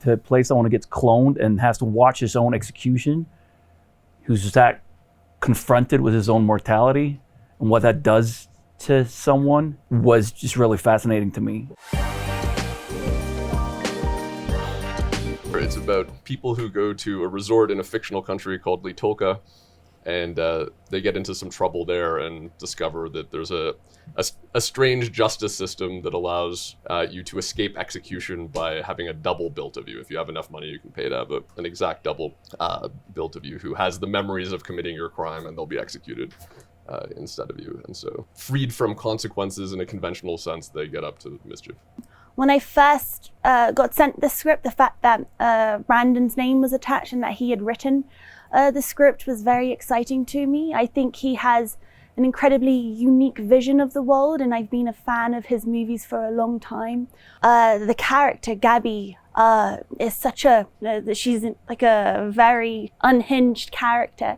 to play someone who gets cloned and has to watch his own execution, who's just that confronted with his own mortality and what that does to someone, was just really fascinating to me. It's about people who go to a resort in a fictional country called Litoka, and they get into some trouble there and discover that there's a strange justice system that allows you to escape execution by having a double built of you. If you have enough money, you can pay to have an exact double built of you who has the memories of committing your crime, and they'll be executed instead of you. And so, freed from consequences in a conventional sense, they get up to mischief. When I first got sent the script, the fact that Brandon's name was attached and that he had written the script was very exciting to me. I think he has an incredibly unique vision of the world, and I've been a fan of his movies for a long time. The character, Gabby, is such she's like a very unhinged character.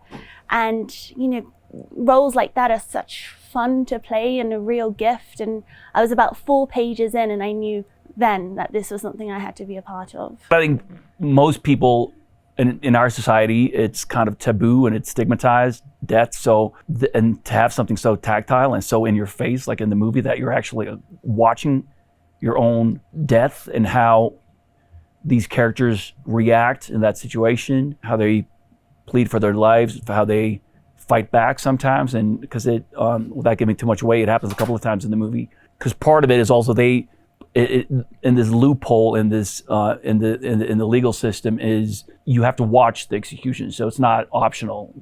And, you know, roles like that are such fun to play and a real gift. And I was about 4 pages in and I knew then that this was something I had to be a part of. I think most people in our society, it's kind of taboo and it's stigmatized, death. So, and to have something so tactile and so in your face, like in the movie, that you're actually watching your own death and how these characters react in that situation, how they plead for their lives, how they fight back sometimes. And because without giving too much away, it happens a couple of times in the movie. Because part of it is also in this loophole in this in the legal system is you have to watch the execution, so it's not optional.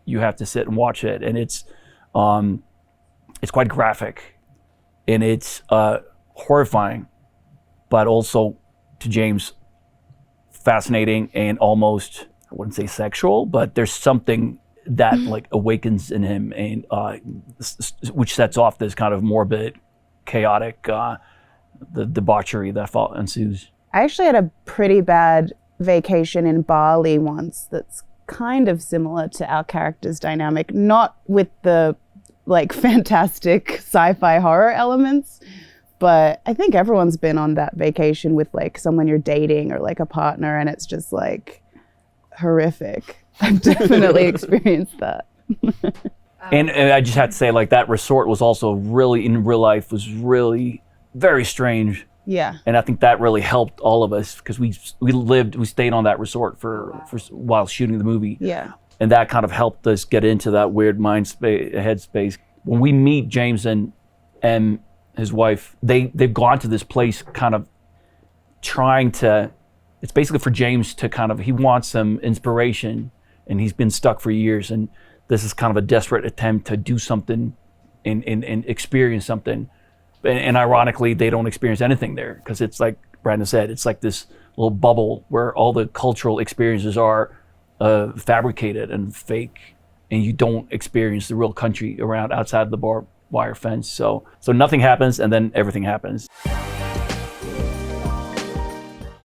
You have to sit and watch it, and it's quite graphic, and it's horrifying, but also, to James, fascinating and almost, I wouldn't say sexual, but there's something that like awakens in him, and which sets off this kind of morbid, chaotic the debauchery that ensues. I actually had a pretty bad vacation in Bali once that's kind of similar to our character's dynamic, not with the like fantastic sci-fi horror elements, but I think everyone's been on that vacation with like someone you're dating or like a partner, and it's just like horrific. I've definitely experienced that. And I just had to say, like, that resort was also really, in real life, was really very strange. Yeah. And I think that really helped all of us because we stayed on that resort for while shooting the movie. Yeah. And that kind of helped us get into that weird headspace. When we meet James and his wife, they've gone to this place kind of trying to, it's basically for James to kind of, he wants some inspiration and he's been stuck for years. And this is kind of a desperate attempt to do something and experience something. And ironically, they don't experience anything there because it's like Brandon said, it's like this little bubble where all the cultural experiences are fabricated and fake, and you don't experience the real country around outside of the barbed wire fence. So nothing happens, and then everything happens.